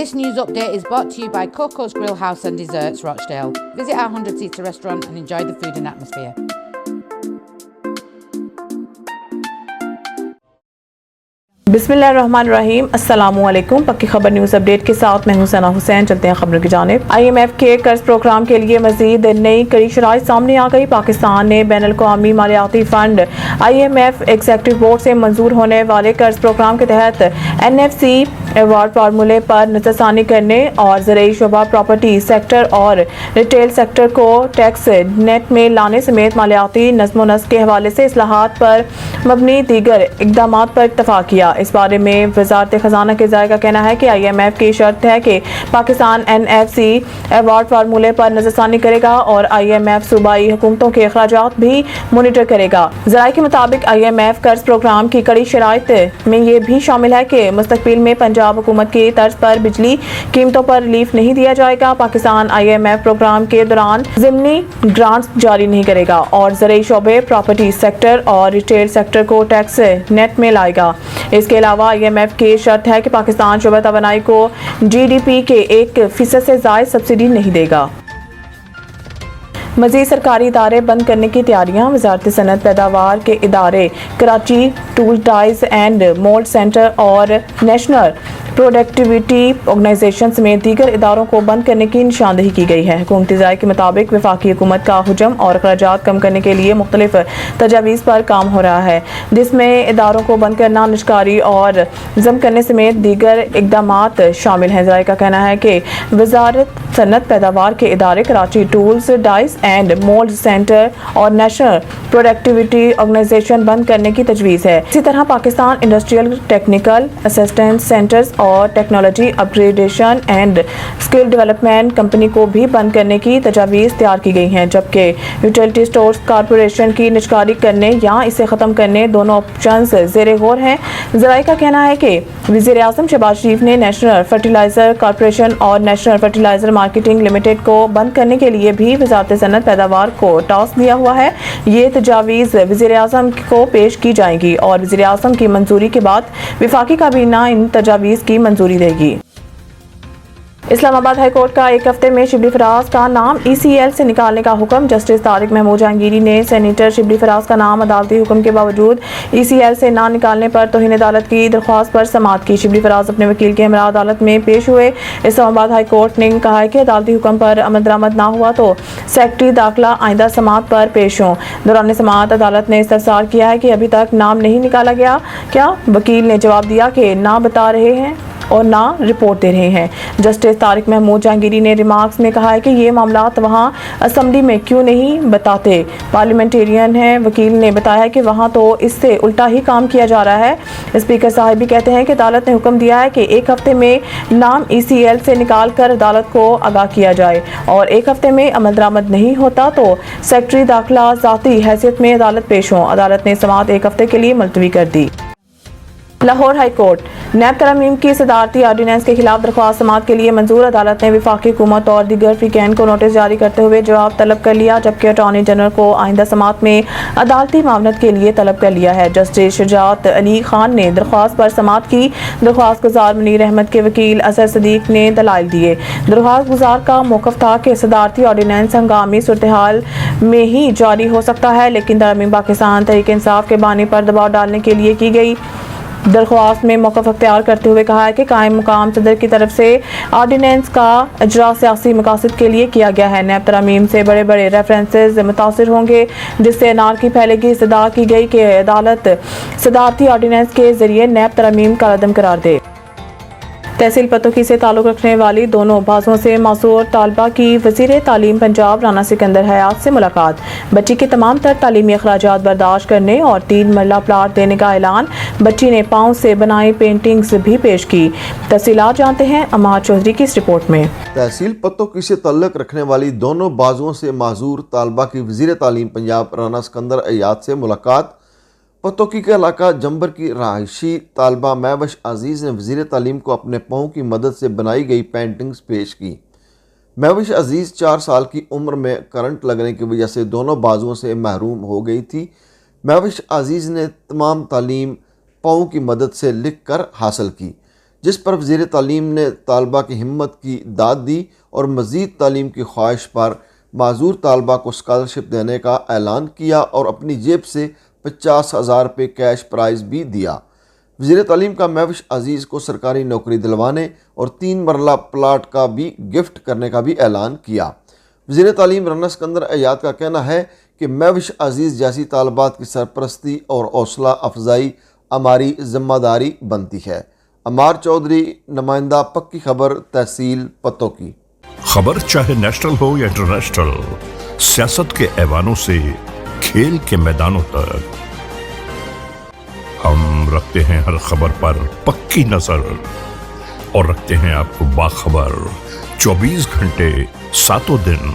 This news update is brought to you by Coco's Grill House and Desserts, Rochdale. Visit our 100-seater restaurant and enjoy the food and atmosphere. बिस्मिल्लाहिर्रहमानिर्रहीम, अस्सलामुअलैकुम। पक्की खबर news update के साथ मैं हूं सना हुसैन। चलते हैं खबरों की जानिब। IMF के कर्ज प्रोग्राम के लिए मजीद नई कड़ी शराइत सामने आ गई। पाकिस्तान ने बैनुल अक़वामी मालियाती फंड IMF एग्जीक्यूटिव बोर्ड से मंजूर होने वाले कर्ज प्रोग्राम के तहत NFC अवार्ड फार्मूले पर नजरसानी करने और ज़रूरी शोबा, प्रॉपर्टी सेक्टर और रिटेल सेक्टर को टैक्स नेट में लाने समेत मालियाती नज़्म व नस्क के हवाले से इस्लाहात पर मबनी दीगर इक़दाम पर इत्तफ़ाक़ किया। इस बारे में वज़ारत ख़जाना के ज़ाया का कहना है कि IMF की शर्त है कि पाकिस्तान NFC अवार्ड फार्मूले पर नजरसानी करेगा और IMF सूबाई हुकूमतों के अखराजात भी मोनिटर करेगा। ज़राए के मुताबिक IMF कर्ज प्रोग्राम की कड़ी शराइत में ये भी शामिल है कि मुस्तकबिल में पंजाब हुकूमत की तर्ज पर बिजली कीमतों पर रिलीफ नहीं दिया जाएगा। पाकिस्तान IMF प्रोग्राम के दौरान ज़िमनी ग्रांट्स जारी नहीं करेगा और ज़रूरी शोबे, प्रॉपर्टी सेक्टर और रिटेल सेक्टर को टैक्स नेट में लाएगा। इसके अलावा IMF की शर्त है कि पाकिस्तान शोबा तवानाई को GDP के 1% से ज़ायद सब्सिडी नहीं देगा। मज़ीद सरकारी इदारे बंद करने की तैयारियां। वज़ारत सनअत पैदावार के इदारे Karachi Tool Dies and mould centre और नेशनल प्रोडक्टिविटी ऑर्गेनाइजेशन समेत दीगर इदारों को बंद करने की निशानदेही की गई है। हुकूमती ज़ाये के मुताबिक वफाकी हुकूमत का हुजम और अखराजात कम करने के लिए मुख्तलिफ तजावीज़ पर काम हो रहा है, जिसमें इदारों को बंद करना, निष्कारी और जम करने समेत दीगर इक़दामात शामिल हैं। ज़ाये का कहना है कि वज़ारत सनअत पैदावार के इदारे Karachi tools dies and mould centre और नेशनल प्रोडक्टिविटी ऑर्गेनाइजेशन बंद करने की तजवीज़ है। इसी तरह Pakistan industrial technical assistance centres और technology upgradation and skill development company को भी बंद करने की तजावीज़ तैयार की गई हैं, जबकि यूटिलिटी स्टोर्स कॉरपोरेशन की निष्कारी करने या इसे ख़त्म करने दोनों ऑप्शंस ज़ेरे गौर हैं। ज़राए का कहना है कि वज़ीर आज़म शहबाज शरीफ ने नेशनल फर्टिलाइज़र कॉरपोरेशन और नेशनल फर्टिलाइज़र मार्केटिंग लिमिटेड को बंद करने के लिए भी वज़ारत सनअत पैदावार को टास्क दिया हुआ है। ये तजावीज़ वज़ीर आज़म को पेश की जाएंगी और वज़ीर आज़म की मंजूरी के बाद वफाकी काबीना इन तजावीज़ की मंजूरी देगी। इस्लामाबाद हाई कोर्ट का एक हफ्ते में शिबली फराज का नाम ECL से निकालने का हुक्म। जस्टिस तारिक महमूद जहांगीरी ने सेनेटर शिबली फराज का नाम अदालती हुक्म के बावजूद ECL से ना निकालने पर तौहीन अदालत की दरख्वास्त पर समाअत की। शिबली फराज अपने वकील के हमरा अदालत में पेश हुए। इस्लामाबाद हाई कोर्ट ने कहा है कि अदालती हुक्म पर अमल दरामद ना हुआ तो सेक्रेटरी दाखिला आइंदा समाअत पर पेश हों। दौरान समाअत अदालत ने इस्तफसार किया है कि अभी तक नाम नहीं निकाला गया क्या। वकील ने जवाब दिया कि ना बता रहे हैं और ना रिपोर्ट दे रहे हैं। जस्टिस तारिक महमूद जहांगीरी ने रिमार्क्स में कहा है कि ये मामलात वहाँ असम्बली में क्यों नहीं बताते, पार्लियामेंटेरियन हैं। वकील ने बताया है कि वहाँ तो इससे उल्टा ही काम किया जा रहा है। स्पीकर साहब भी कहते हैं कि अदालत ने हुक्म दिया है कि एक हफ्ते में नाम ECL से निकाल कर अदालत को आगाह किया जाए और एक हफ्ते में अमल दरामद नहीं होता तो सेक्रेटरी दाखिला ज़ाती हैसियत में अदालत पेश हों। अदालत ने समाअत एक हफ्ते के लिए मुलतवी कर दी। लाहौर हाई कोर्ट नैब तरमीम की सदारती आर्डीनेंस के खिलाफ दरख्वास्त समाअत के लिए मंजूर। अदालत ने वफाकी हुकूमत और दीगर फ्रीकैन को नोटिस जारी करते हुए जवाब तलब कर लिया, जबकि अटॉर्नी जनरल को आइंदा समाअत में अदालती मामलत के लिए तलब कर लिया है। जस्टिस शुजात अली खान ने दरख्वास्त पर समाअत की। दरख्वास्त गुजार मुनीर अहमद के वकील असर सदीक ने दलाइल दिए। दरख्वास्त गुजार का मौक़िफ़ था कि सदारती आर्डीनेंस हंगामी सूरत हाल में ही जारी हो सकता है, लेकिन तरमीम पाकिस्तान तहरीक इंसाफ के बानी पर दबाव डालने के लिए की गई। दरख्वास्त में मौक़िफ़ अख्तियार करते हुए कहा है कि कायम मुकाम सदर की तरफ से आर्डीनेंस का इजरा सियासी मकासद के लिए किया गया है। नैब तरमीम से बड़े बड़े रेफरेंसेस मुतासिर होंगे, जिससे अनारकी फैलेगी। इस्तदा की गई कि अदालत सदारती आर्डीनेंस के जरिए नैब तरमीम का अदम करार दे। तहसील पतोकी से ताल्लुक़ रखने वाली दोनों बाजुओं से मासूर तालबा की वज़ीर तालीम पंजाब राना सिकंदर हयात से मुलाकात। बच्ची के तमाम तर तालीमी अखराजात बर्दाश्त करने और 3 मरला प्लाट देने का ऐलान। बच्ची ने पाँव से बनाई पेंटिंग्स भी पेश की। तफसीलात जानते हैं अमार चौधरी की इस रिपोर्ट में। तहसील पतोकी से ताल्लुक़ रखने वाली दोनों बाजुओं से माजूर तालबा की वज़ीर तालीम पंजाब राना सिकंदर हयात से मुलाकात। पतोकी के इलाका जंबर की रहायशी तालबा महविश अजीज़ ने वज़ीर तालीम को अपने पाँव की मदद से बनाई गई पेंटिंग्स पेश की। महविश अजीज़ 4 साल की उम्र में करंट लगने की वजह से दोनों बाजुओं से महरूम हो गई थी। महविश अजीज़ ने तमाम तालीम पाँव की मदद से लिख कर हासिल की। जिस पर वज़ीर तालीम ने तालबा की हिम्मत की दाद दी और मज़ीद तालीम की ख्वाहिश पर माजूर तालबा को स्कॉलरशिप देने का ऐलान किया और अपनी जेब से 50,000 रुपये कैश प्राइज़ भी दिया। वज़ीर तालीम का महविश अजीज़ को सरकारी नौकरी दिलवाने और 3 मरला प्लाट का भी गिफ्ट करने का भी ऐलान किया। वज़ीर तालीम राना सिकंदर अयात का कहना है कि महविश अजीज़ जैसी तालबात की सरपरस्ती और हौसला अफजाई हमारी ज़िम्मेदारी बनती है। अमार चौधरी, नुमाइंदा, पक्की खबर, तहसील पतोकी। खबर चाहे नेशनल हो या इंटरनेशनल, सियासत के ऐवानों से खेल के मैदानों तक, हम रखते हैं हर खबर पर पक्की नजर और रखते हैं आपको बाखबर 24 घंटे 7 दिन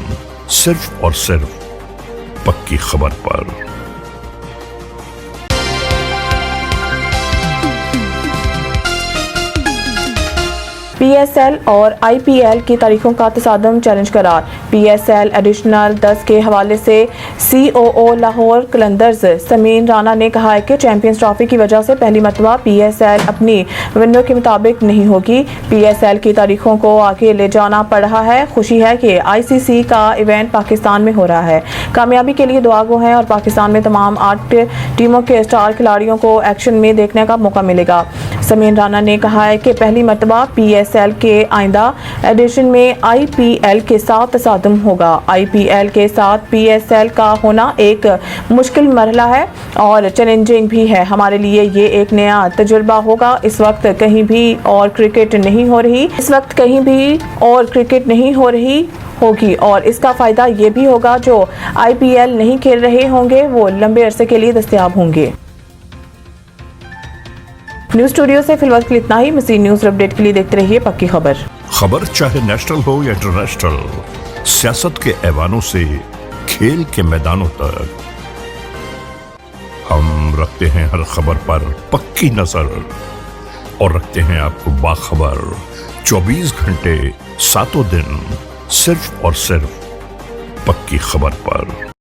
सिर्फ और सिर्फ पक्की खबर पर। PSL और IPL की तारीखों का तसादम चैलेंज करार। PSL एडिशनल 10 के हवाले से COO लाहौर कलंदर्स समीन राना ने कहा है कि चैंपियंस ट्रॉफी की वजह से पहली मरतबा PSL अपनी विंडो के मुताबिक नहीं होगी। PSL की तारीखों को आगे ले जाना पड़ रहा है। खुशी है कि ICC का इवेंट पाकिस्तान में हो रहा है। कामयाबी के लिए दुआ गो हैं और पाकिस्तान में तमाम 8 टीमों के स्टार खिलाड़ियों को एक्शन में देखने का मौका मिलेगा। समीन राना ने कहा है कि पहली मरतबा PSL के आइंदा एडिशन में IPL के साथ तसादम होगा। IPL के साथ PSL का होना एक मुश्किल मरहला है और चैलेंजिंग भी है। हमारे लिए ये एक नया तजुर्बा होगा। इस वक्त कहीं भी और क्रिकेट नहीं हो रही होगी और इसका फ़ायदा ये भी होगा जो IPL नहीं खेल रहे होंगे वो लंबे अरसे के लिए दस्तयाब होंगे। न्यूज़ स्टूडियो से फिलहाल के लिए इतना ही। मज़ीद न्यूज़ अपडेट के लिए देखते रहिए पक्की खबर। खबर चाहे नेशनल हो या इंटरनेशनल, सियासत के ऐवानों से खेल के मैदानों तक, हम रखते हैं हर खबर पर पक्की नजर और रखते हैं आपको बाखबर 24 घंटे 7 दिन सिर्फ और सिर्फ पक्की खबर पर।